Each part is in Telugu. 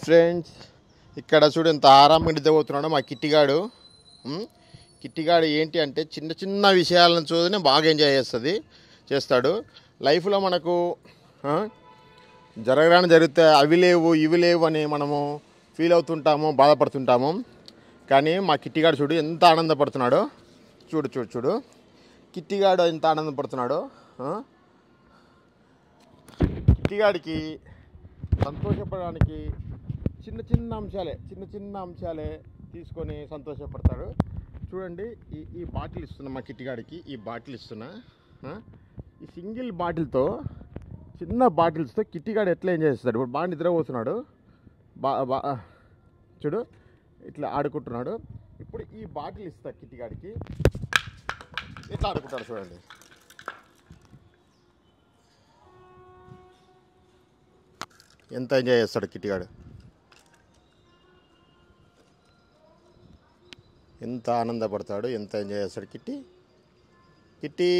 ఫ్రెండ్స్, ఇక్కడ చూడు ఎంత ఆరాంగా నిద్రపోతున్నాడో మా కిట్టిగాడు. కిట్టిగాడు ఏంటి అంటే చిన్న చిన్న విషయాలను చూడని బాగా ఎంజాయ్ చేస్తాడు. లైఫ్లో మనకు జరగరాని జరిగితే అవి లేవు ఇవి లేవు అని మనము ఫీల్ అవుతుంటాము, బాధపడుతుంటాము. కానీ మా కిట్టిగాడు చూడు ఎంత ఆనందపడుతున్నాడో. చూడు చూడు చూడు కిట్టిగాడు ఎంత ఆనందపడుతున్నాడో. కిట్టిగాడికి సంతోషపడడానికి చిన్న చిన్న అంశాలే తీసుకొని సంతోషపడతాడు. చూడండి, ఈ బాటిల్ ఇస్తున్నా మా కిట్టిగాడికి. ఈ బాటిల్ ఇస్తున్నా. ఈ సింగిల్ బాటిల్తో, చిన్న బాటిల్స్తో కిట్టిగాడు ఎట్లా ఎంజాయ్ చేస్తాడు. ఇప్పుడు బాగా నిద్రపోతున్నాడు. చూడు ఇట్లా ఆడుకుంటున్నాడు. ఇప్పుడు ఈ బాటిల్ ఇస్తా కిట్టిగాడికి, ఎట్లా ఆడుకుంటాడు చూడండి. ఎంత ఎంజాయ్ చేస్తాడు కిట్టిగాడు, ఎంత ఆనందపడతాడు, ఎంత ఎంజాయ్ చేస్తాడు కిట్టి. కిట్టి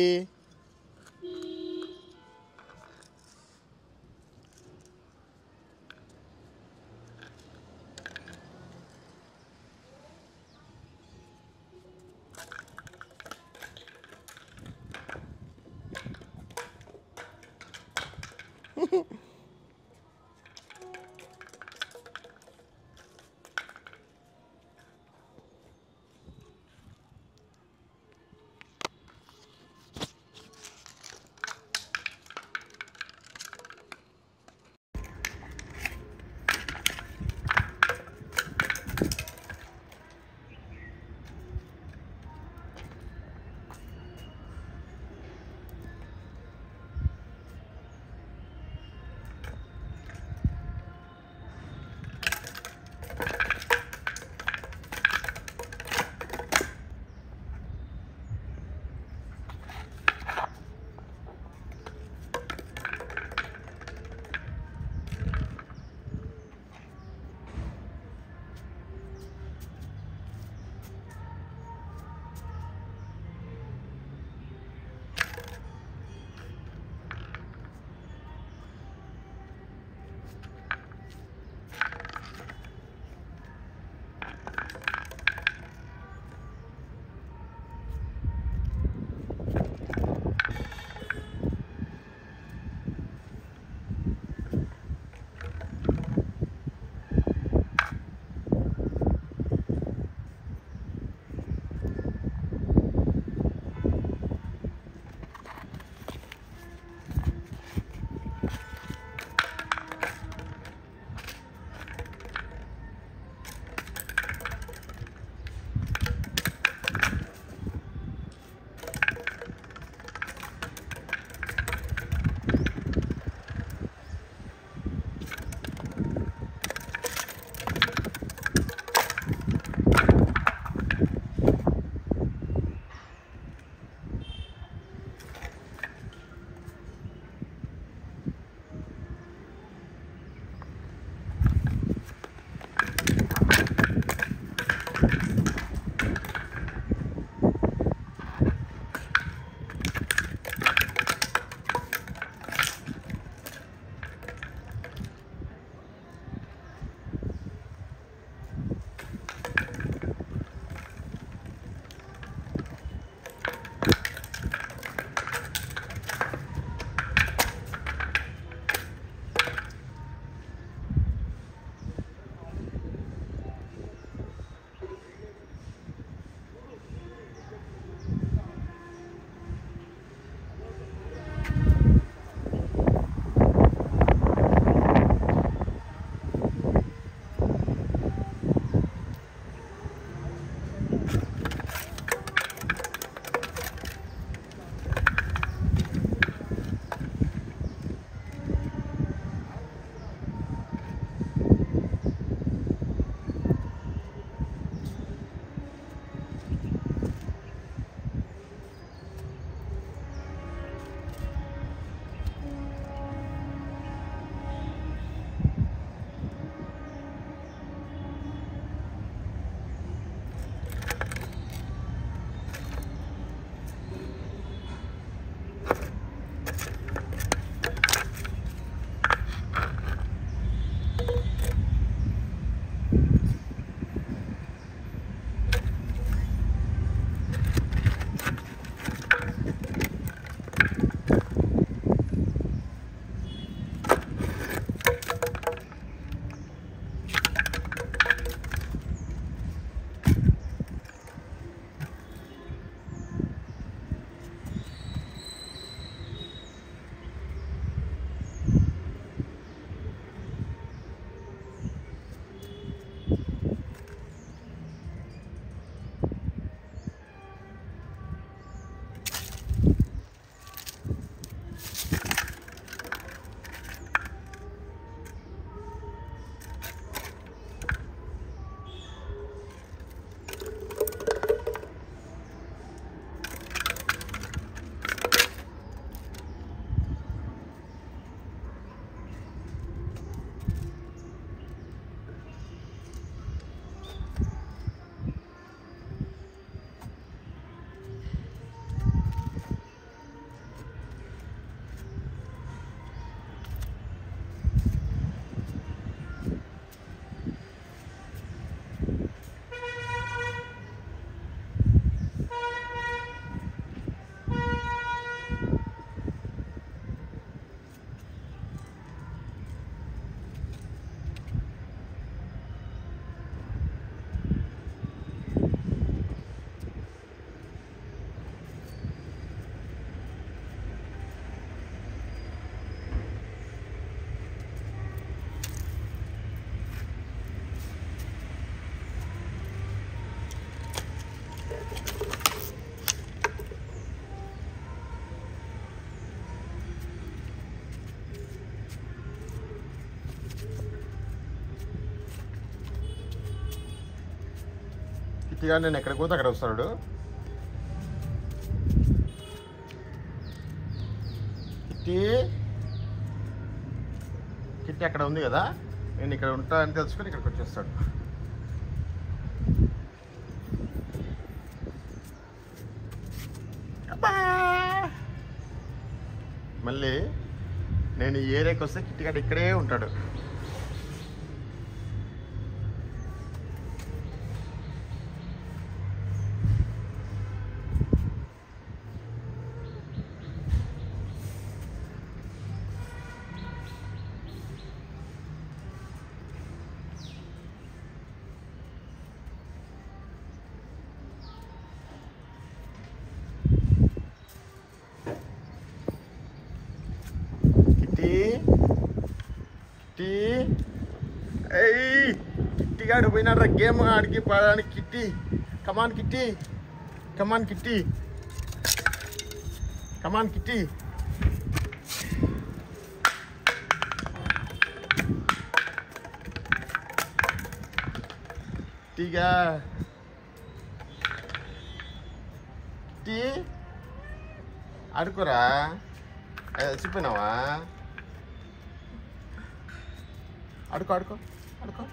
కిట్టిగా నేను ఎక్కడికి పోతే అక్కడ వస్తాడు. కిట్టి కిట్టి అక్కడ ఉంది కదా, నేను ఇక్కడ ఉంటా అని తెలుసుకొని ఇక్కడికి వచ్చేస్తాడు. మళ్ళీ నేను ఈ ఏరియాకి వస్తే కిట్టిగాడు ఇక్కడే ఉంటాడు. కిట్టిగాడు పోయినాడు గేమ్ ఆడికి పడడానికి. కిట్టి కమాన్ కిట్టి, కమాన్ కిట్టి, కమాన్ కిట్టి. కిట్టిగా కిట్టి ఆడుకోరా, చెప్పినావా? ఆడుకో ఆడుకో ఆడుకో.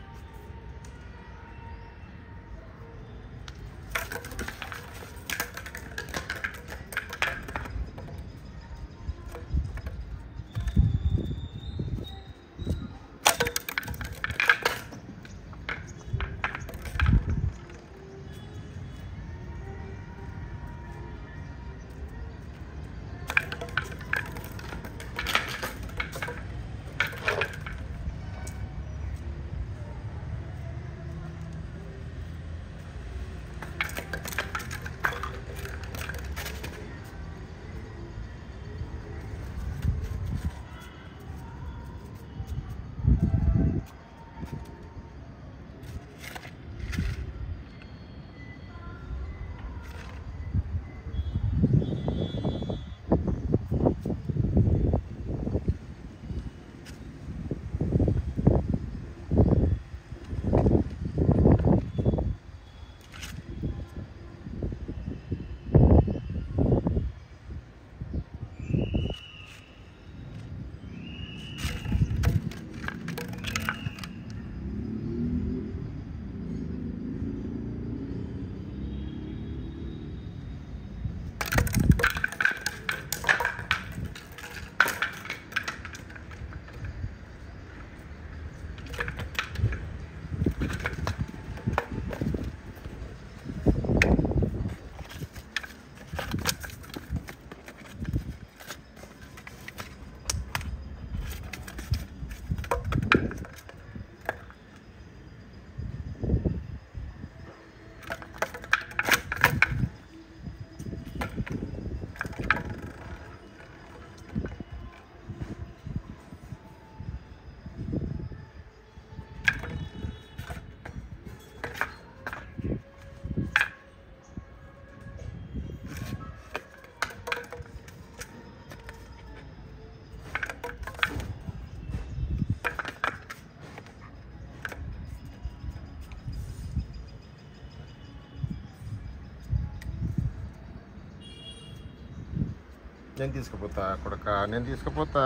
నేను తీసుకుపోతా కొడక, నేను తీసుకుపోతా,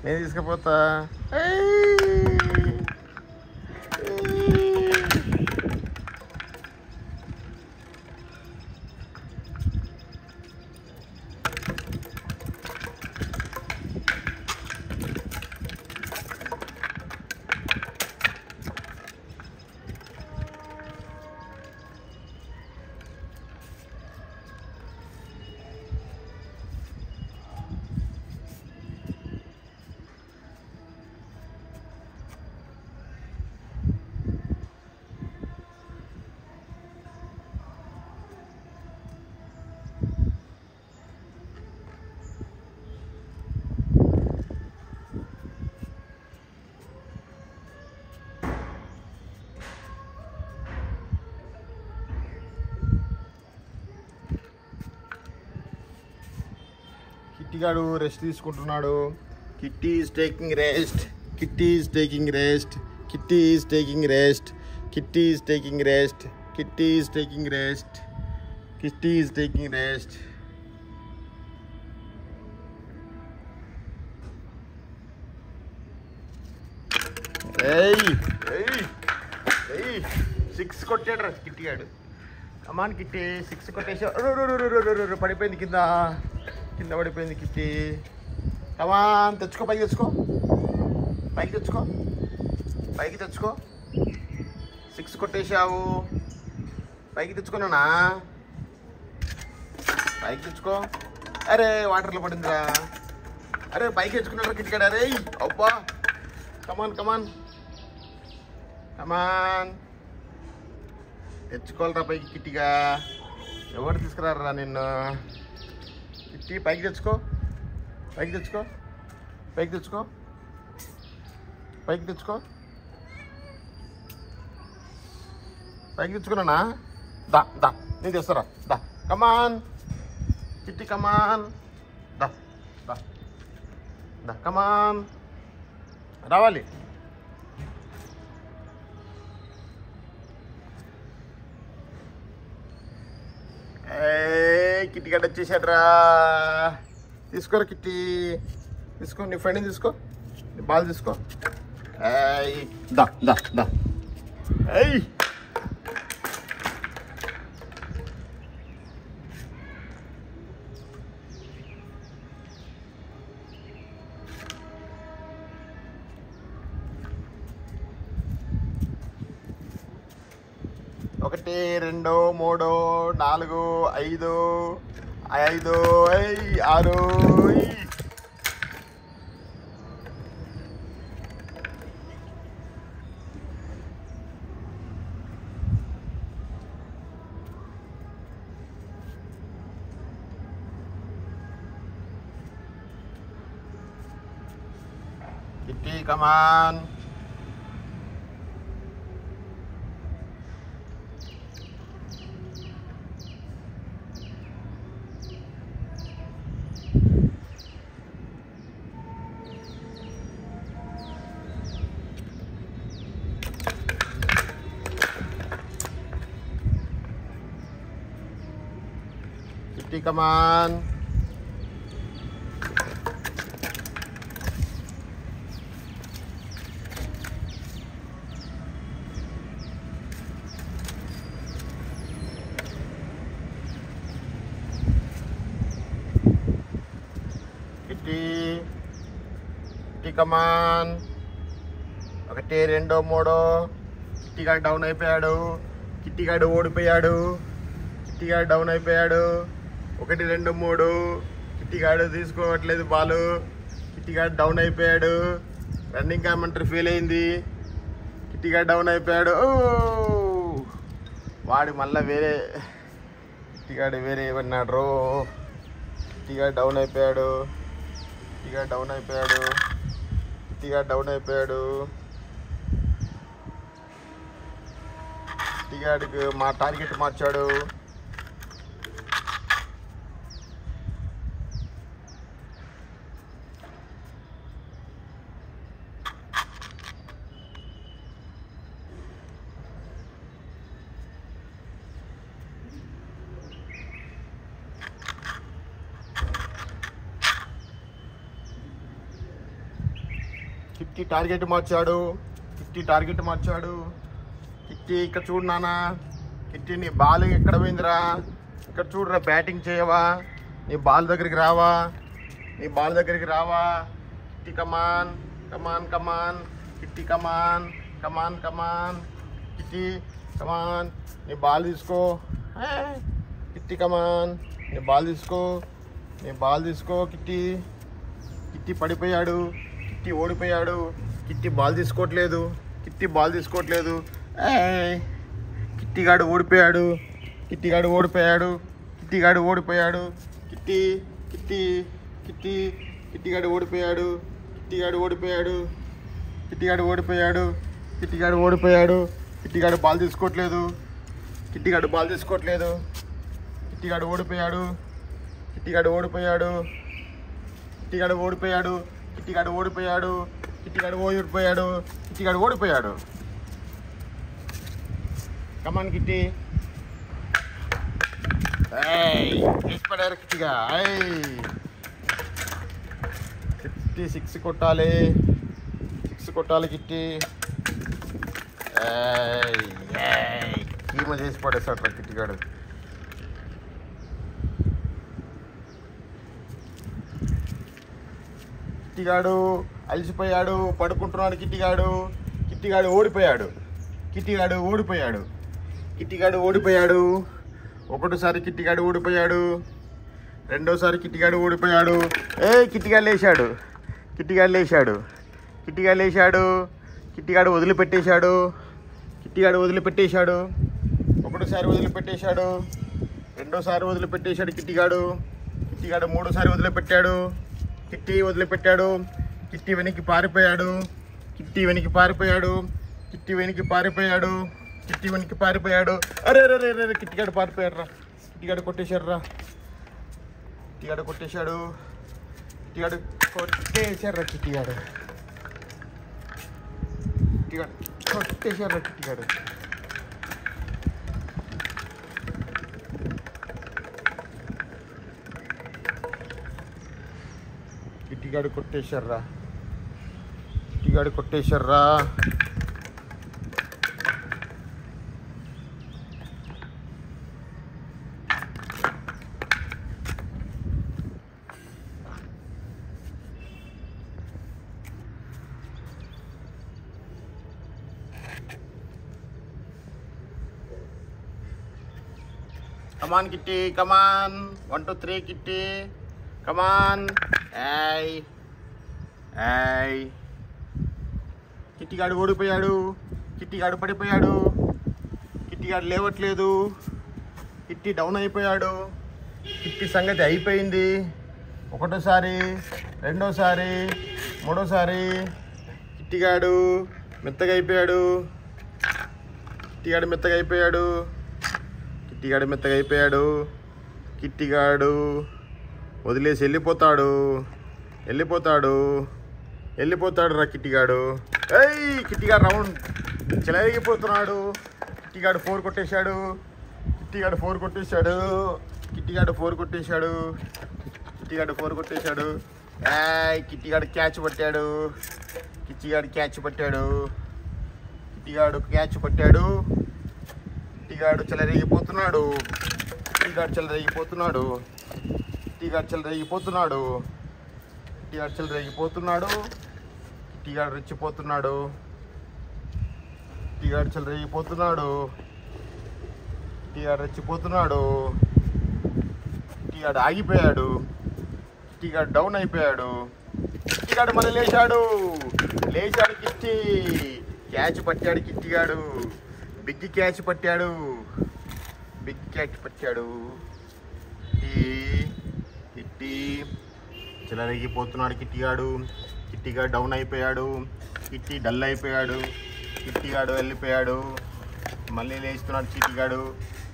నేను తీసుకుపోతా. కిట్టిగాడు రెస్ట్ తీసుకుంటున్నాడు. Kitty is taking rest, kitty is taking rest, kitty is taking rest, kitty is taking rest, kitty is taking rest. Kitty is taking rest. ఏయ్ ఏయ్ ఏయ్ 6 కొట్టాడు కిట్టి గాడు. కమాన్ కిట్టి 6 కొట్టేసా. పడిపోయింది కింద పడిపోయింది కిట్టి. కమాన్ తెచ్చుకో, పైకి తెచ్చుకో, పైకి తెచ్చుకో. 6 కొట్టేసావు. పైకి తెచ్చుకున్నానా? పైకి తెచ్చుకో. అరే వాటర్లో పడిందిరా. అరే పైకి తెచ్చుకున్నాడు కిట్టి గాడు. అరే అబ్బా, కమాన్ తెచ్చుకోవాలరా పైకి కిట్టిగా. ఎవరు తీసుకురారా నిన్ను? కిట్టి పైకి తెచ్చుకో, పైకి తెచ్చుకున్నానా? దా నేను తెస్తారా? దా కమాన్ కిట్టి, కమాన్ దా కమాన్ రావాలి. కిట్టి గడ్డ వచ్చేసాడు రా. తీసుకోరా కిట్టి, తీసుకో. నీ ఫ్రెండ్ని తీసుకో, నీ బాల్ తీసుకో. దా ఒకటి 2 3 4 5 6. కిట్టి కమాన్. కిట్టి కమాన్. కిట్టి కమాన్. 1 2 3. కిట్టిగాడు డౌన్ అయిపోయాడు. కిట్టిగాడు ఓడిపోయాడు. కిట్టిగాడు డౌన్ అయిపోయాడు. 1 2 3. కిట్టిగాడు తీసుకోవట్లేదు బాలు. కిట్టిగాడు డౌన్ అయిపోయాడు. రన్నింగ్ కామెంటరీ ఫెయిల్ అయింది. కిట్టిగాడు డౌన్ అయిపోయాడు. వాడు మళ్ళీ కిట్టిగాడు వేరే ఏమన్నాడు రో. కిట్టిగాడు డౌన్ అయిపోయాడు. కిట్టిగాడికి మా టార్గెట్ మార్చాడు. కిట్టి టార్గెట్ మార్చాడు. కిట్టి ఇక్కడ చూడు నాన్న. కిట్టి నీ బాల్ ఎక్కడ పోయిందిరా? ఇక్కడ చూడరా. బ్యాటింగ్ చేయవా? నీ బాల్ దగ్గరికి రావా? కిట్టి కమాన్. కిట్టి కమాన్. కిట్టి కమాన్. నీ బాల్ తీసుకో. కిట్టి కమాన్. నీ బాల్ తీసుకో. కిట్టి పడిపోయాడు. కిట్టి ఓడిపోయాడు. కిట్టి బాల్ తీసుకోవట్లేదు. కిట్టిగాడు ఓడిపోయాడు. కిట్టిగాడు ఓడిపోయాడు. కిట్టిగాడు ఓడిపోయాడు. కిట్టిగాడు ఓడిపోయాడు. కిట్టిగాడు బాల్ తీసుకోవట్లేదు. కిట్టిగాడు ఓడిపోయాడు. కిట్టిగాడు ఓడిపోయాడు. కమాన్ కిట్టి. పడారు కిట్టిగా. కిట్టి 6 కొట్టాలి, 6 కొట్టాలి కిట్టి. కీమ చేసి పడేస్తాడు కిట్టిగాడు. కిట్టిగాడు అలసిపోయాడు, పడుకుంటున్నాడు. కిట్టిగాడు ఓడిపోయాడు. ఒకటోసారి కిట్టిగాడు ఓడిపోయాడు, రెండోసారి కిట్టిగాడు ఓడిపోయాడు. కిట్టిగాడు లేచాడు. కిట్టిగాడు వదిలిపెట్టేశాడు. ఒకటోసారి వదిలిపెట్టేశాడు, రెండోసారి వదిలిపెట్టేశాడు. కిట్టిగాడు మూడోసారి వదిలిపెట్టాడు. కిట్టి వదిలిపెట్టాడు. కిట్టి వెనక్కి పారిపోయాడు. అరే కిట్టిగాడు పారిపోయాడు రా. కిట్టిగాడు కొట్టేశాడు. కిట్టిగాడు కొట్టేశారా. కమాన్ కిట్టి, కమాన్. 1 2 3 కిట్టి, కమాన్. కిట్టిగాడు ఓడిపోయాడు. కిట్టిగాడు పడిపోయాడు. కిట్టిగాడు లేవట్లేదు. కిట్టి డౌన్ అయిపోయాడు. కిట్టి సంగతి అయిపోయింది. ఒకటోసారి, రెండోసారి, మూడోసారి కిట్టిగాడు మెత్తగా అయిపోయాడు. కిట్టిగాడు వదిలేసి వెళ్ళిపోతాడు రా కిట్టిగాడు. కిట్టిగాడు రౌండ్ చెలగిపోతున్నాడు. కిట్టిగాడు 4 కొట్టేశాడు. కిట్టిగాడు క్యాచ్ పట్టాడు. కిట్టిగాడు చెలరేగిపోతున్నాడు. కిట్టిగాడు రెచ్చిపోతున్నాడు. కిట్టిగాడు ఆగిపోయాడు. కిట్టిగాడు డౌన్ అయిపోయాడు. కిట్టిగాడు మళ్ళీ లేచాడు. కిట్టి క్యాచ్ పట్టాడు. కిట్టిగాడు బిగ్ క్యాచ్ పట్టాడు. కిట్టి చెలరేగిపోతున్నాడు. కిట్టిగాడు డౌన్ అయిపోయాడు. కిట్టి డల్ అయిపోయాడు. కిట్టిగాడు వెళ్ళిపోయాడు. మళ్ళీ లేస్తున్నాడు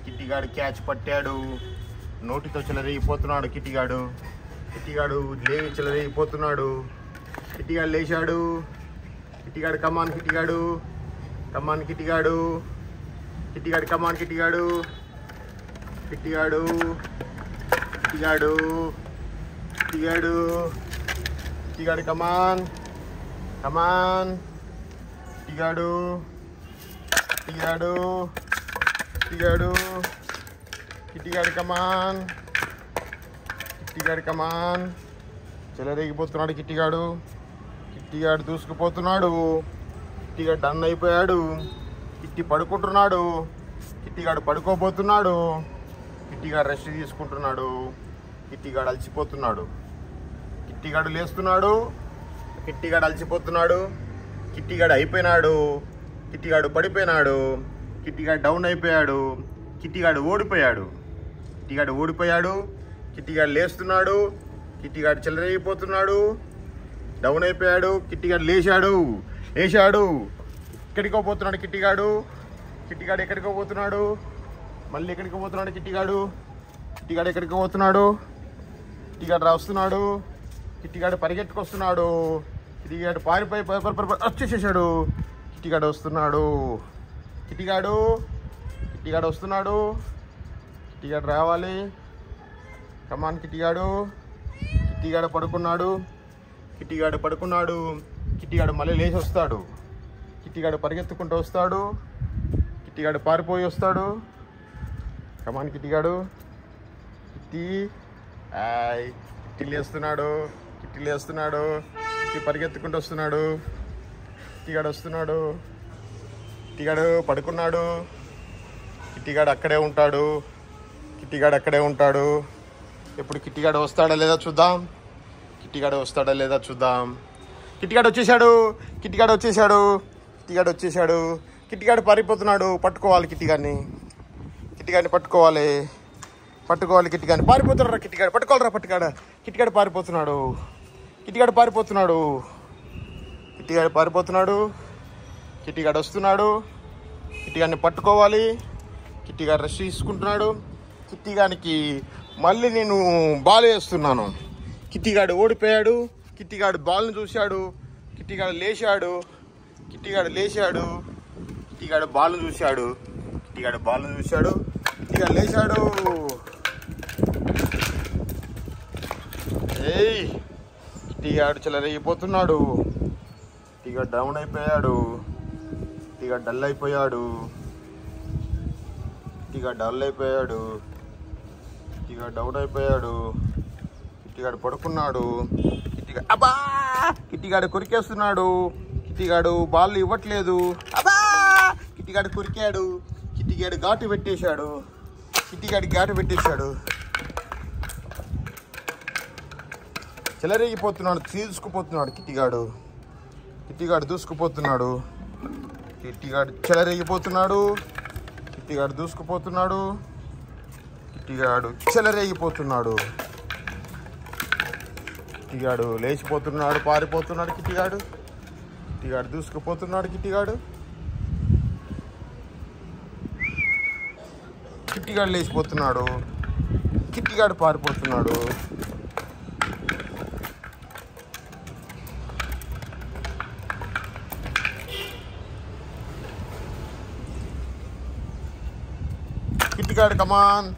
కిట్టిగాడు క్యాచ్ పట్టాడు. నోటితో చెలరేగిపోతున్నాడు. కిట్టిగాడు చెలరేగిపోతున్నాడు. కిట్టిగాడు లేచాడు. కమాన్ కిట్టిగాడు. కిట్టిగాడు కమాన్ కిట్టిగాడు కమాన్. కమాన్. చెలరేగిపోతున్నాడు కిట్టిగాడు దూసుకుపోతున్నాడు. కిట్టిగాడు డన్ అయిపోయాడు. కిట్టి పడుకుంటున్నాడు. కిట్టిగాడు పడుకోబోతున్నాడు. కిట్టిగాడు రెస్ట్ తీసుకుంటున్నాడు. కిట్టిగాడు అలసిపోతున్నాడు. కిట్టిగాడు లేస్తున్నాడు. కిట్టిగాడు అలసిపోతున్నాడు. కిట్టిగాడు అయిపోయినాడు. కిట్టిగాడు పడిపోయినాడు. కిట్టిగాడు డౌన్ అయిపోయాడు. కిట్టిగాడు ఓడిపోయాడు. కిట్టిగాడు లేస్తున్నాడు. కిట్టిగాడు చెలరైపోతున్నాడు. డౌన్ అయిపోయాడు. కిట్టిగాడు లేచాడు. ఎక్కడికో పోతున్నాడు కిట్టిగాడు ఎక్కడికో పోతున్నాడు. మళ్ళీ ఎక్కడికో పోతున్నాడు కిట్టిగాడు ఎక్కడికో పోతున్నాడు. కిట్టిగాడు వస్తున్నాడు. కిట్టిగాడు పరిగెట్టుకొస్తున్నాడు. కిట్టిగాడు పారిపోయి వచ్చేసేసాడు. కిట్టిగాడు వస్తున్నాడు. కిట్టిగాడు కిట్టిగాడు వస్తున్నాడు. కిట్టిగాడు రావాలి. కమాన్ కిట్టిగాడు. కిట్టిగాడు పడుకున్నాడు. కిట్టిగాడు మళ్ళీ లేచి వస్తాడు. కిట్టిగాడు పరిగెత్తుకుంటూ వస్తాడు. కిట్టిగాడు పారిపోయి వస్తాడు. కమాన్ కిట్టిగాడు. కిట్టి లేస్తున్నాడు. కిట్టి పరిగెత్తుకుంటూ వస్తున్నాడు. కిట్టిగాడు వస్తున్నాడు. కిట్టిగాడు పడుకున్నాడు. కిట్టిగాడు అక్కడే ఉంటాడు. ఎప్పుడు కిట్టిగాడు వస్తాడా లేదా చూద్దాం. కిట్టిగాడు వచ్చేసాడు. కిట్టిగాడు పారిపోతున్నాడు. పట్టుకోవాలి కిట్టిగాడిని పట్టుకోవాలి. కిట్టిగాడిని పారిపోతున్నాడు. పట్టుకోవాలరా. కిట్టిగాడు పారిపోతున్నాడు. కిట్టిగాడు వస్తున్నాడు. కిట్టిగాడిని పట్టుకోవాలి. కిట్టిగాడు రెస్ట్ తీసుకుంటున్నాడు. కిట్టిగానికి మళ్ళీ నేను బాల్ వేస్తున్నాను. కిట్టిగాడు ఓడిపోయాడు. కిట్టిగాడు బాల్ని చూశాడు. కిట్టిగాడు లేచాడు. కిట్టిగాడు బాల్ని చూశాడు. కిట్టిగాడు లేచాడు. కిట్టిగాడు చెలరేగిపోతున్నాడు. కిట్టిగాడు డౌన్ అయిపోయాడు. కిట్టిగాడు డల్ అయిపోయాడు. కిట్టిగాడు పడుకున్నాడు. కిట్టిగాడు కొరికేస్తున్నాడు. కిట్టిగాడు బాల్ ఇవ్వట్లేదు. కిట్టిగాడు కొరికాడు. కిట్టిగాడు ఘాటు పెట్టేశాడు. చెలరేగిపోతున్నాడు. తీసుకుపోతున్నాడు కిట్టిగాడు దూసుకుపోతున్నాడు. కిట్టిగాడు చెలరేగిపోతున్నాడు. కిట్టిగాడు చెలరేగిపోతున్నాడు. కిట్టిగాడు లేచిపోతున్నాడు. పారిపోతున్నాడు. కిట్టిగాడు దూసుకుపోతున్నాడు. కిట్టిగాడు లేచిపోతున్నాడు. కిట్టిగాడు పారిపోతున్నాడు. కిట్టిగాడు కమాన్.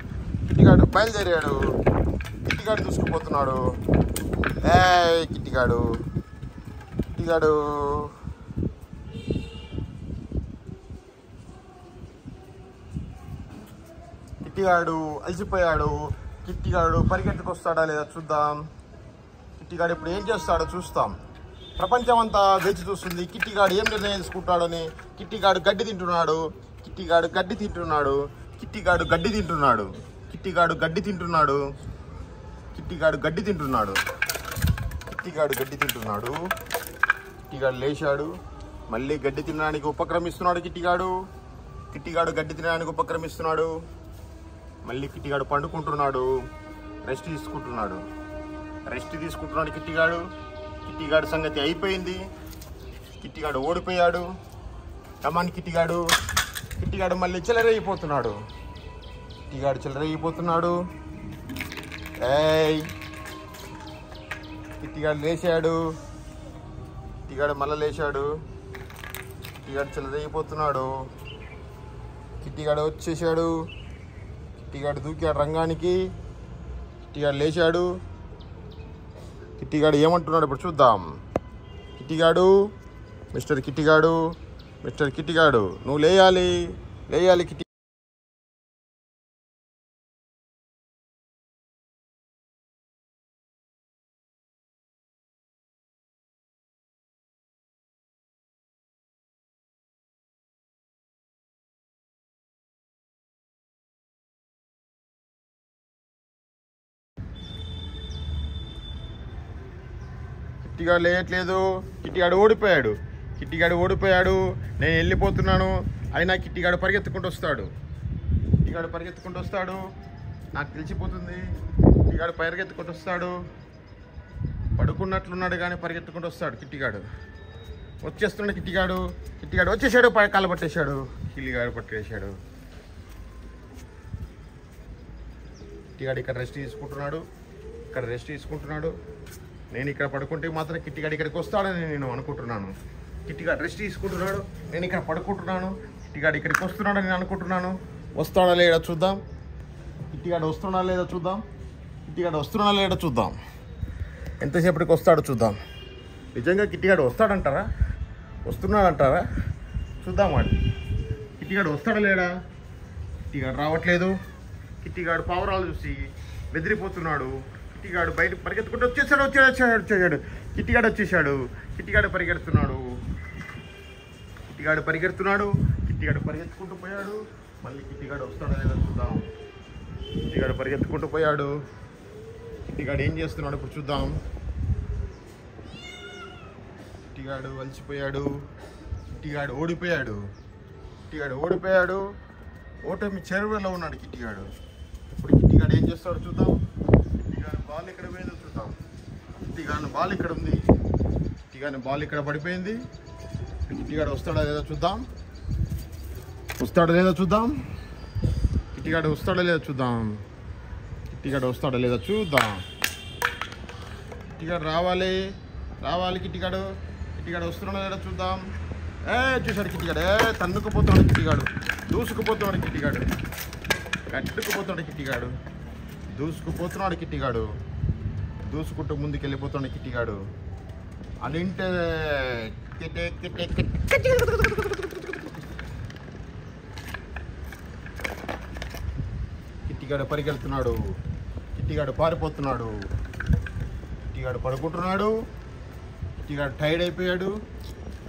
కిట్టిగాడు బయలుదేరాడు. కిట్టిగాడు దూసుకుపోతున్నాడు. కిట్టిగాడు అలసిపోయాడు. కిట్టిగాడు పరిగెత్తుకొస్తాడా లేదా చూద్దాం. కిట్టిగాడు ఇప్పుడు ఏం చేస్తాడో చూస్తాం. ప్రపంచం అంతా వేచి చూస్తుంది కిట్టిగాడు ఏం నిర్ణయం తీసుకుంటాడని. కిట్టిగాడు గడ్డి తింటున్నాడు. కిట్టిగాడు గడ్డి తింటున్నాడు. కిట్టిగాడు లేచాడు. మళ్ళీ గడ్డి తినడానికి ఉపక్రమిస్తున్నాడు. కిట్టిగాడు గడ్డి తినడానికి ఉపక్రమిస్తున్నాడు. మళ్ళీ కిట్టిగాడు పండుకుంటున్నాడు. రెస్ట్ తీసుకుంటున్నాడు. కిట్టిగాడు సంగతి అయిపోయింది. కిట్టిగాడు ఓడిపోయాడు. కమాన్ కిట్టిగాడు మళ్ళీ చెలరేగిపోతున్నాడు. కిట్టిగాడు లేచాడు. మళ్ళీ లేచాడు. కిట్టిగాడు చెలరేగిపోతున్నాడు. కిట్టిగాడు వచ్చేసాడు. కిట్టిగాడు దూకాడు రంగానికి. కిట్టిగాడు లేచాడు. కిట్టిగాడు ఏమంటున్నాడు ఇప్పుడు చూద్దాం. మిస్టర్ కిట్టిగాడు నువ్వు లేయాలి. కిట్టిగాడు లేయట్లేదు. కిట్టిగాడు ఓడిపోయాడు. నేను వెళ్ళిపోతున్నాను. అయినా కిట్టిగాడు పరిగెత్తుకుంటూ వస్తాడు. నాకు తెలిసిపోతుంది. కిట్టిగాడు పరిగెత్తుకుంటూ వస్తాడు. పడుకున్నట్లున్నాడు కానీ పరిగెత్తుకుంటూ వస్తాడు. కిట్టిగాడు వచ్చేస్తున్నాడు. కిట్టిగాడు వచ్చేసాడు. కాళ్ళు పట్టేశాడు. కిట్టిగాడు పట్టేశాడు. కిట్టిగాడు ఇక్కడ రెస్ట్ తీసుకుంటున్నాడు. నేను ఇక్కడ పడుకుంటే మాత్రం కిట్టిగాడు ఇక్కడికి వస్తాడని నేను అనుకుంటున్నాను. కిట్టిగాడు రెస్ట్ తీసుకుంటున్నాడు. నేను ఇక్కడ పడుకుంటున్నాను. కిట్టిగాడు ఇక్కడికి వస్తున్నాడని నేను అనుకుంటున్నాను. వస్తాడా లేడా చూద్దాం. కిట్టిగాడు వస్తున్నాడా లేదా చూద్దాం. కిట్టిగాడు వస్తున్నాడా లేడా చూద్దాం. ఎంతసేపటికి వస్తాడో చూద్దాం. నిజంగా కిట్టిగాడు వస్తాడంటారా, వస్తున్నాడంటారా చూద్దాం. వాడు కిట్టిగాడు వస్తాడా లేడా. కిట్టిగాడు రావట్లేదు. కిట్టిగాడు పావురాలు చూసి బెదిరిపోతున్నాడు. కిట్టిగాడు బయట పరిగెత్తుకుంటూ వచ్చేసాడు. కిట్టిగాడు వచ్చేసాడు. కిట్టిగాడు పరిగెడుతున్నాడు. కిట్టిగాడు పరిగెత్తుకుంటూ పోయాడు. మళ్ళీ కిట్టిగాడు వస్తాడా లేదా చూద్దాం. కిట్టిగాడు పరిగెత్తుకుంటూ పోయాడు. కిట్టిగాడు ఏం చేస్తున్నాడు ఇప్పుడు చూద్దాం. కిట్టిగాడు అలసిపోయాడు. కిట్టిగాడు ఓడిపోయాడు. ఓటమి చెరువులో ఉన్నాడు కిట్టిగాడు. ఇప్పుడు కిట్టిగాడు ఏం చేస్తాడు చూద్దాం. కిట్టిగాడు బాల్ ఇక్కడ పోయిందో చూద్దాం. కిట్టిగాడు బాల్ ఇక్కడ ఉంది. కిట్టిగాడు బాల్ ఇక్కడ పడిపోయింది. కిట్టిగాడు వస్తాడా లేదా చూద్దాం. కిట్టిగాడు వస్తాడా లేదా చూద్దాం. కిట్టిగాడు రావాలి. కిట్టిగాడు వస్తున్నాడా లేదా చూద్దాం. చూశాడు కిట్టిగాడు. తన్నుకుపోతున్నాడు కిట్టిగాడు. దూసుకుపోతున్నాడు కిట్టిగాడు. దూసుకుంటూ ముందుకు వెళ్ళిపోతున్నాడు కిట్టిగాడు. అనింటే కిట్టిగాడు పరిగెడుతున్నాడు. కిట్టిగాడు పారిపోతున్నాడు. కిట్టిగాడు పడుకుంటున్నాడు. కిట్టిగాడు టైర్డ్ అయిపోయాడు.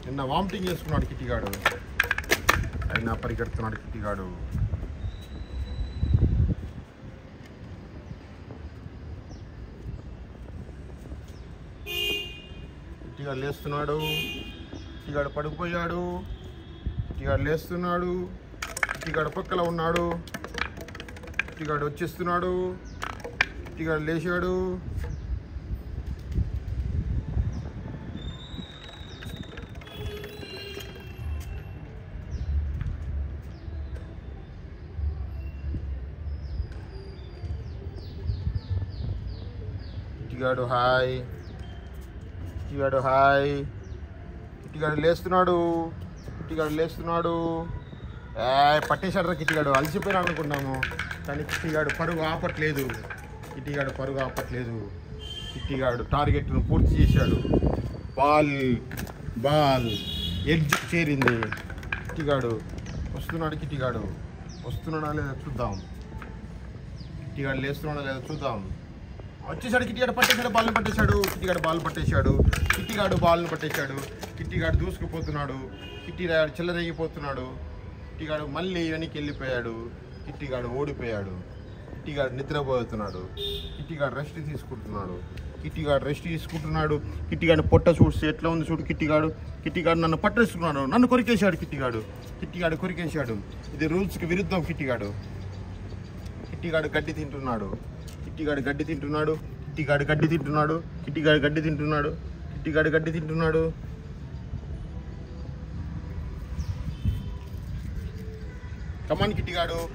నిన్న వామిటింగ్ చేసుకున్నాడు కిట్టిగాడు. అయినా పరిగెడుతున్నాడు కిట్టిగాడు. కిట్టిగాడు లేస్తున్నాడు. కిట్టిగాడు పడిపోయాడు. కిట్టిగాడు లేస్తున్నాడు. కిట్టిగాడు పక్కన ఉన్నాడు. కిట్టిగాడు వచ్చేస్తున్నాడు. కిట్టిగాడు లేచాడు. కిట్టిగాడు హాయ్. కిట్టిగాడు లేస్తున్నాడు. పట్టేశాడు కిట్టిగాడు. అలసిపోయినాడు అనుకున్నాము, కానీ కిట్టిగాడు పరుగు ఆపట్లేదు. కిట్టిగాడు టార్గెట్ను పూర్తి చేశాడు. బాల్ ఎడ్జ్కి చేరింది. కిట్టిగాడు వస్తున్నాడా లేదా చూద్దాం. కిట్టిగాడు లేస్తున్నాడా లేదా చూద్దాం. వచ్చేసాడు. కిట్టిగాడు పట్టేశాడు. బాల్ని పట్టేశాడు. కిట్టిగాడు బాల్ని పట్టేశాడు. కిట్టిగాడు దూసుకుపోతున్నాడు. కిట్టిగాడు చెల్లరేగిపోతున్నాడు. కిట్టిగాడు మళ్ళీ వెనక్కి వెళ్ళిపోయాడు. కిట్టిగాడు ఓడిపోయాడు. కిట్టిగాడు నిద్రపోతున్నాడు. కిట్టిగాడు రెస్ట్ తీసుకుంటున్నాడు. కిట్టిగాడు పొట్ట చూసి ఎట్లా ఉంది చూడు. కిట్టిగాడు నన్ను పట్టేసుకున్నాడు. నన్ను కొరికేశాడు. కిట్టిగాడు కొరికేశాడు. ఇది రూల్స్కి విరుద్ధం. కిట్టిగాడు గడ్డి తింటున్నాడు.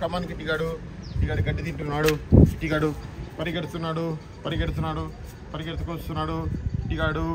కమాన్ కిట్టిగాడు గడ్డి తింటున్నాడు. కిట్టిగాడు పరిగెడుతుకొస్తున్నాడు. కిట్టిగాడు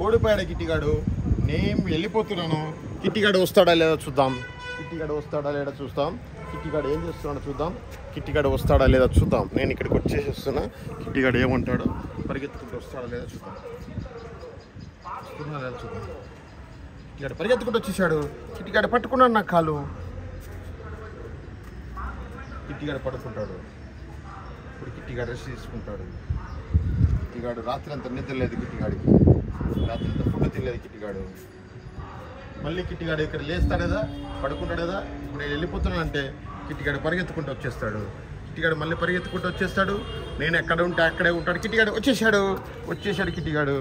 ఓడిపోయాడా కిట్టిగాడు. నేను వెళ్ళిపోతున్నాను. కిట్టిగాడు వస్తాడా లేదా చూద్దాం. కిట్టిగాడు ఏం చేస్తున్నాడో చూద్దాం. కిట్టిగాడు వస్తాడా లేదా చూద్దాం. నేను ఇక్కడికి వచ్చేసేస్తున్నా. కిట్టిగాడు ఏమంటాడో, పరిగెత్తుకుంటూ వస్తాడా లేదా చూద్దాం. కిట్టిగాడు పరిగెత్తుకుంటూ వచ్చేసాడు. కిట్టిగాడు పట్టుకున్నాడు నా కాలు. కిట్టిగాడు పడుకుంటాడు. ఇప్పుడు కిట్టిగాడు రెస్ట్ తీసుకుంటాడు. కిట్టిగాడు రాత్రి అంతా నిద్ర లేదు కిట్టిగాడికి, రాత్రి అంతా ఫుడ్ తినలేదు కిట్టిగాడు. మళ్ళీ కిట్టిగాడు ఇక్కడ లేస్తాడు కదా, పడుకుంటాడు కదా. ఇప్పుడు నేను వెళ్ళిపోతున్నానంటే కిట్టిగాడు పరిగెత్తుకుంటూ వచ్చేస్తాడు. కిట్టిగాడు మళ్ళీ పరిగెత్తుకుంటూ వచ్చేస్తాడు. నేను ఎక్కడ ఉంటే అక్కడే ఉంటాడు. కిట్టిగాడు వచ్చేసాడు కిట్టిగాడు.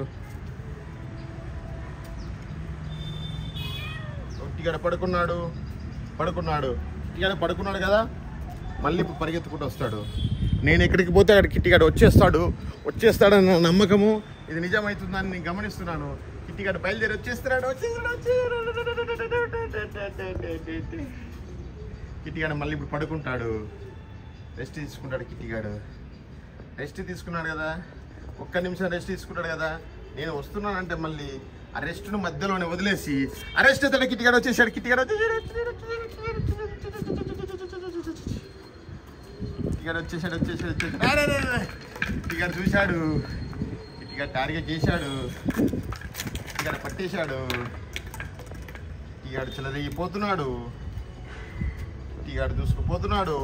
కిట్టిగాడు పడుకున్నాడు. కిట్టిగాడు పడుకున్నాడు కదా, మళ్ళీ ఇప్పుడు పరిగెత్తుకుంటూ వస్తాడు. నేను ఎక్కడికి పోతే అక్కడ కిట్టిగాడు వచ్చేస్తాడన్న నమ్మకము ఇది నిజమవుతుందని నేను గమనిస్తున్నాను. కిట్టిగాడు బయలుదేరి వచ్చేస్తున్నాడు. కిట్టిగాడు మళ్ళీ ఇప్పుడు పడుకుంటాడు, రెస్ట్ తీసుకుంటాడు. కిట్టిగాడు రెస్ట్ తీసుకున్నాడు కదా, ఒక్క నిమిషం రెస్ట్ తీసుకుంటాడు కదా. నేను వస్తున్నానంటే మళ్ళీ ఆ రెస్ట్ను మధ్యలోనే వదిలేసి అరెస్ట్ అవుతాడు. కిట్టిగాడు వచ్చేసాడు. కిట్టిగాడు వచ్చేసాడు. కిట్టిగాడు చూశాడు, కిట్టిగాడు టార్గెట్ చేశాడు, కిట్టిగాడు పట్టేశాడు. కిట్టిగాడు చెలరేగిపోతున్నాడు, కిట్టిగాడు దూసుకుపోతున్నాడు.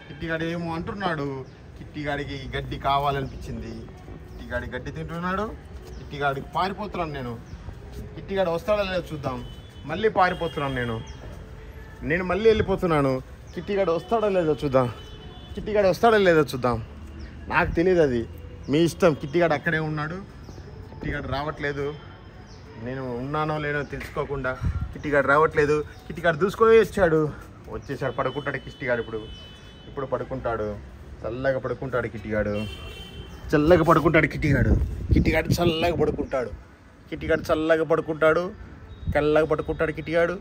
కిట్టిగాడు ఏమో అంటున్నాడు. కిట్టిగాడికి గడ్డి కావాలనిపించింది. కిట్టిగాడి గడ్డి తింటున్నాడు. కిట్టిగాడికి పారిపోతున్నాను నేను. కిట్టిగాడు వస్తాడో లేదో చూద్దాం. మళ్ళీ పారిపోతున్నాను నేను మళ్ళీ వెళ్ళిపోతున్నాను. కిట్టిగాడు వస్తాడో లేదో చూద్దాం. నాకు తెలియదు, అది మీ ఇష్టం. కిట్టిగాడు అక్కడే ఉన్నాడు, కిట్టిగాడు రావట్లేదు. నేను ఉన్నానో లేనో తెలుసుకోకుండా కిట్టిగాడు రావట్లేదు. కిట్టిగాడు దూసుకొని వచ్చేసాడు. పడుకుంటాడు కిట్టిగాడు. ఇప్పుడు పడుకుంటాడు. చల్లగా పడుకుంటాడు కిట్టిగాడు. చల్లగా పడుకుంటాడు. కిట్టిగాడు చల్లగా పడుకుంటాడు. కళ్ళగా పడుకుంటాడు కిట్టిగాడు.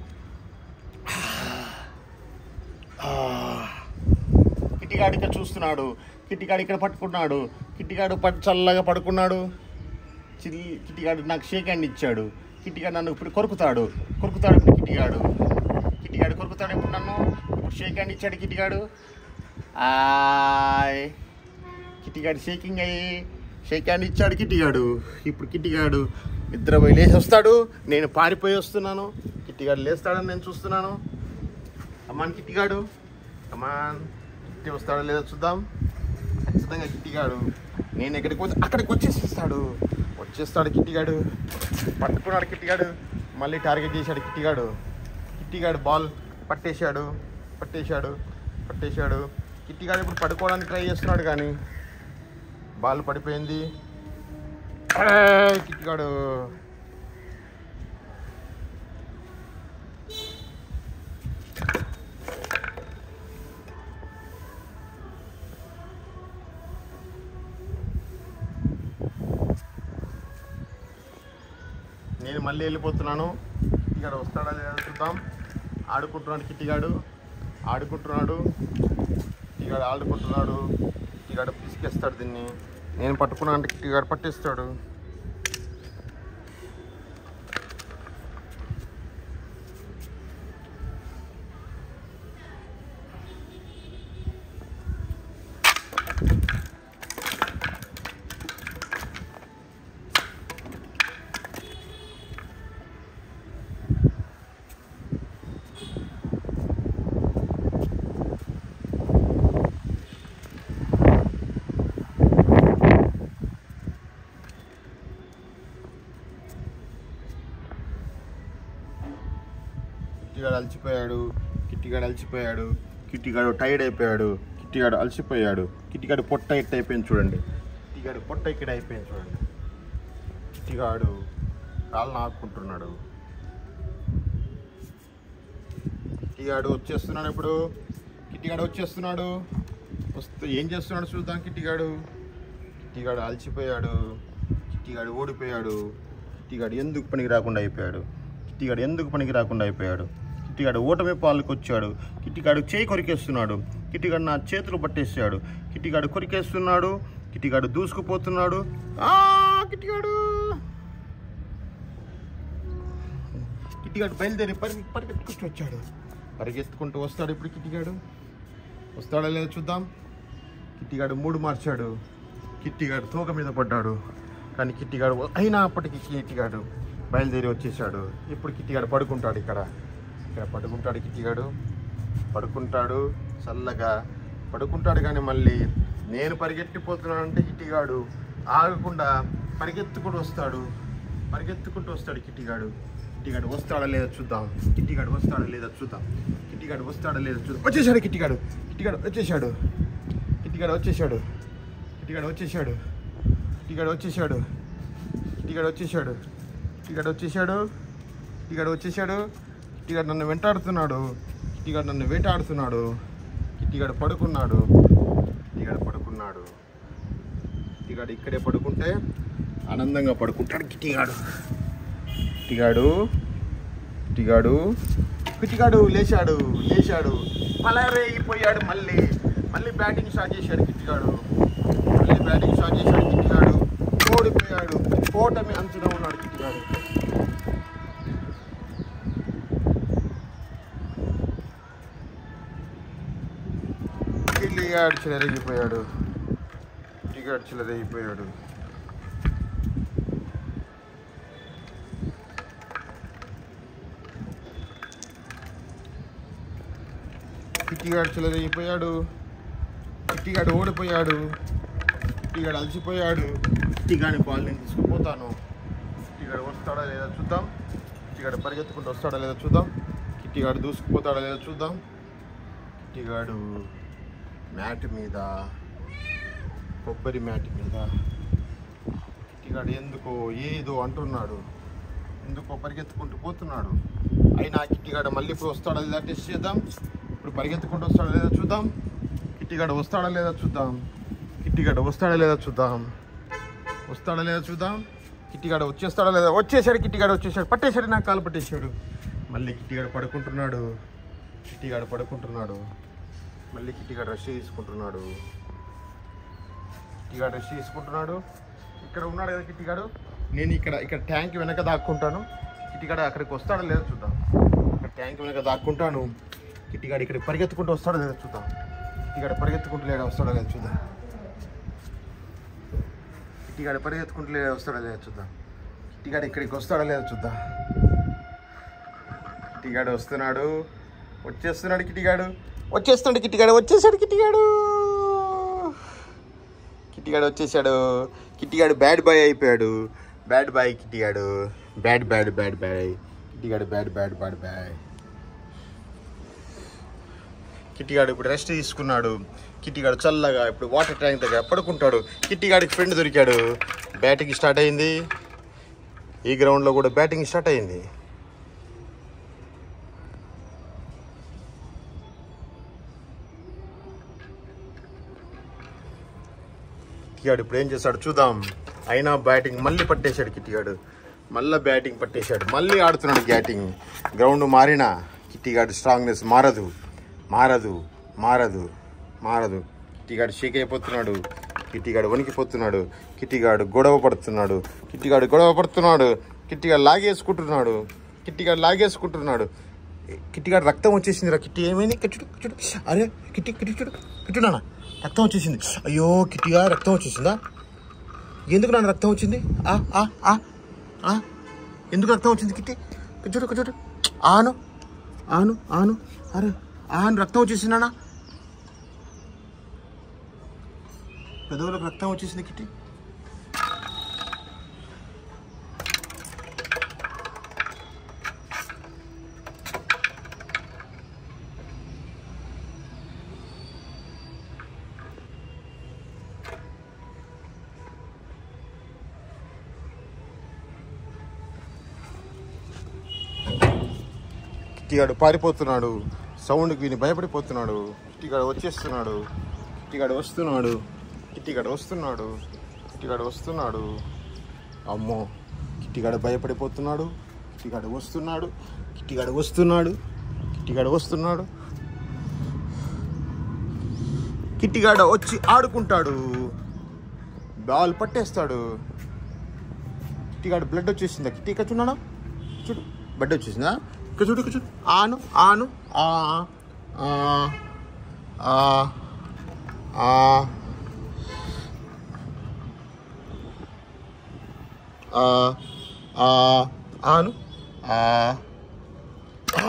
కిట్టిగాడు ఇక్కడ చూస్తున్నాడు. కిట్టిగాడు ఇక్కడ పట్టుకున్నాడు. కిట్టిగాడు చల్లగా పడుకున్నాడు. కిట్టిగాడు నాకు షేక్ హ్యాండ్ ఇచ్చాడు. కిట్టిగాడు నన్ను ఇప్పుడు కొరుకుతాడు. ఇప్పుడు కిట్టిగాడు కొరుకుతాడు. ఇప్పుడు నన్ను ఇప్పుడు షేక్ హ్యాండ్ ఇచ్చాడు కిట్టిగాడు. కిట్టిగాడు షేక్ హ్యాండ్ ఇచ్చాడు కిట్టిగాడు. ఇప్పుడు కిట్టిగాడు నిద్రపోయి లేచి వస్తాడు. నేను పారిపోయి వస్తున్నాను. కిట్టిగాడు లేస్తాడని నేను చూస్తున్నాను. కమాన్ కిట్టిగాడు, కమాన్. కిట్టి వస్తాడో లేదో చూద్దాం. ఖచ్చితంగా కిట్టిగాడు నేను ఎక్కడికి పోతే అక్కడికి వచ్చేస్తాడు కిట్టిగాడు. పట్టుకున్నాడు కిట్టిగాడు. మళ్ళీ టార్గెట్ చేశాడు కిట్టిగాడు బాల్ పట్టేశాడు. కిట్టిగాడు ఇప్పుడు పడుకోవడానికి ట్రై చేస్తున్నాడు కానీ బాల్ పడిపోయింది. కిట్టిగాడు నేను మళ్ళీ వెళ్ళిపోతున్నాను. కిట్టిగాడు వస్తాడా లేదా చూద్దాం. కిట్టిగాడు ఆడుకుంటున్నాడు. కిట్టిగాడు పిసికేస్తాడు దీన్ని. నేను పట్టుకున్నా అంటే కిట్టిగాడు పట్టేస్తాడు. కిట్టిగాడు అలసిపోయాడు. కిట్టిగాడు టైర్డ్ అయిపోయాడు. కిట్టిగాడు అలసిపోయాడు. కిట్టిగాడు పొట్ట ఇట్ట అయిపోయింది చూడండి. కిట్టిగాడు కాళ్ళు నాకుంటున్నాడు. కిట్టిగాడు వచ్చేస్తున్నాడు. వస్తే ఏం చేస్తున్నాడు చూద్దాం. కిట్టిగాడు అలసిపోయాడు. కిట్టిగాడు ఓడిపోయాడు. కిట్టిగాడు ఎందుకు పనికి రాకుండా అయిపోయాడు. కిట్టిగాడు ఓటమి పాలకు వచ్చాడు. కిట్టిగాడు చేయి కొరికేస్తున్నాడు. కిట్టిగాడు నా చేతులు పట్టేసాడు. కిట్టిగాడు కొరికేస్తున్నాడు. కిట్టిగాడు దూసుకుపోతున్నాడు. కిట్టిగాడు బయలుదేరి పరిగెత్తుకుంటూ వస్తాడు. ఇప్పుడు కిట్టిగాడు వస్తాడో లేదో చూద్దాం. కిట్టిగాడు మూడు మార్చాడు. కిట్టిగాడు తోక మీద పడ్డాడు. కానీ కిట్టిగాడు అయినప్పటికీ కిట్టిగాడు బయలుదేరి వచ్చేసాడు. ఇప్పుడు కిట్టిగాడు పడుకుంటాడు. ఇక్కడ పడుకుంటాడు. కిట్టిగాడు పడుకుంటాడు. చల్లగా పడుకుంటాడు. కానీ మళ్ళీ నేను పరిగెట్టిపోతున్నానంటే కిట్టిగాడు ఆగకుండా పరిగెత్తుకుంటూ వస్తాడు కిట్టిగాడు. కిట్టిగాడు వస్తాడా లేదా చూద్దాం. వచ్చేసాడు కిట్టిగాడు నన్ను వెంటాడుతున్నాడు. కిట్టిగాడు పడుకున్నాడు. కిట్టిగాడు ఇక్కడే పడుకుంటే ఆనందంగా పడుకుంటాడు కిట్టిగాడు లేచాడు. పలరైపోయాడు. మళ్ళీ బ్యాటింగ్ స్టార్ట్ చేశాడు కిట్టిగాడు. ఓడిపోయాడు. ఓటమి అంచున ఉన్నాడు కిట్టిగాడు. కిట్టిగాడు చెలరేగిపోయాడు. కిట్టిగాడు ఓడిపోయాడు. కిట్టిగాడు అలసిపోయాడు. కిట్టిగాడి బాల్ నేను తీసుకుపోతాను. కిట్టిగాడు వస్తాడా లేదా చూద్దాం. కిట్టిగాడు పరిగెత్తుకుంటూ వస్తాడా లేదా చూద్దాం. కిట్టిగాడు దూసుకుపోతాడా లేదా చూద్దాం. కిట్టిగాడు మ్యాట్ మీద, కొబ్బరి మ్యాట్ మీద కిట్టిగాడు ఎందుకో ఏదో అంటున్నాడు. ఎందుకో పరిగెత్తుకుంటూ పోతున్నాడు. అయినా కిట్టిగాడు మళ్ళీ ఇప్పుడు వస్తాడా లేదా టెస్ట్ చేద్దాం. ఇప్పుడు పరిగెత్తుకుంటూ వస్తాడా లేదా చూద్దాం. కిట్టిగాడు వస్తాడా లేదా చూద్దాం. కిట్టిగాడు వచ్చేస్తాడా లేదా. కిట్టిగాడు వచ్చేసాడు. పట్టేశాడు. నాకు కాలు పట్టేశాడు. మళ్ళీ కిట్టిగాడు పడుకుంటున్నాడు. మళ్ళీ కిట్టిగాడు రెస్ట్ తీసుకుంటున్నాడు. ఇక్కడ ఉన్నాడు కదా కిట్టిగాడు. నేను ఇక్కడ ట్యాంక్ వెనక దాక్కుంటాను. కిట్టిగాడు అక్కడికి వస్తాడా లేదా చూద్దాం. ట్యాంక్ వెనక దాక్కుంటాను. కిట్టిగాడు ఇక్కడికి పరిగెత్తుకుంటూ వస్తాడా లేదా చూద్దాం. కిట్టిగాడు పరిగెత్తుకుంటూ వస్తాడా లేదా చూద్దాం. కిట్టిగాడు ఇక్కడికి వస్తాడా లేదా చూద్దాం. కిట్టిగాడు వస్తున్నాడు. వచ్చేసాడు కిట్టిగాడు. కిట్టిగాడు బ్యాడ్ బాయ్ అయిపోయాడు. కిట్టిగాడు బ్యాడ్ బాయ్. కిట్టిగాడు ఇప్పుడు రెస్ట్ తీసుకున్నాడు. కిట్టిగాడు చల్లగా ఇప్పుడు వాటర్ ట్యాంక్ దగ్గర పడుకుంటాడు. కిట్టిగాడికి ఫ్రెండ్ దొరికాడు. బ్యాటింగ్ స్టార్ట్ అయింది. ఈ గ్రౌండ్లో కూడా బ్యాటింగ్ స్టార్ట్ అయింది. కిట్టిగాడు ఇప్పుడు ఏం చేస్తాడు చూద్దాం. అయినా బ్యాటింగ్ మళ్ళీ పట్టేశాడు కిట్టిగాడు. మళ్ళీ ఆడుతున్నాడు బ్యాటింగ్. గ్రౌండ్ మారినా కిట్టిగాడు స్ట్రాంగ్నెస్ మారదు. కిట్టిగాడు షేక్ అయిపోతున్నాడు. కిట్టిగాడు వణికిపోతున్నాడు. కిట్టిగాడు గొడవ పడుతున్నాడు. కిట్టిగాడు లాగేసుకుంటున్నాడు. కిట్టిగాడు రక్తం వచ్చేసింది. కిట్టి ఏమైంది. కిట్టు అరే కిట్టు నాన్న రక్తం వచ్చేసింది. అయ్యో కిట్టిగా రక్తం వచ్చేసిందా. ఎందుకు నాన్న రక్తం వచ్చింది. ఎందుకు రక్తం వచ్చింది కిట్టి. కూర్చోడు ఆను అరే రక్తం వచ్చేసింది నాన్న. పెదవులకు రక్తం వచ్చేసింది కిట్టి. కిట్టిగాడు పారిపోతున్నాడు. సౌండ్కి విని భయపడిపోతున్నాడు. కిట్టిగాడు వస్తున్నాడు. అమ్మో కిట్టిగాడు భయపడిపోతున్నాడు. కిట్టిగాడు వస్తున్నాడు. కిట్టిగాడు వచ్చి ఆడుకుంటాడు. బాల్ పట్టేస్తాడు. కిట్టిగాడు బ్లడ్ వచ్చేసిందా. కిట్టి ఇక్కడ చూడు బ్లడ్ వచ్చేసిందా. ఇక్కడ చూడు ఆను ఆను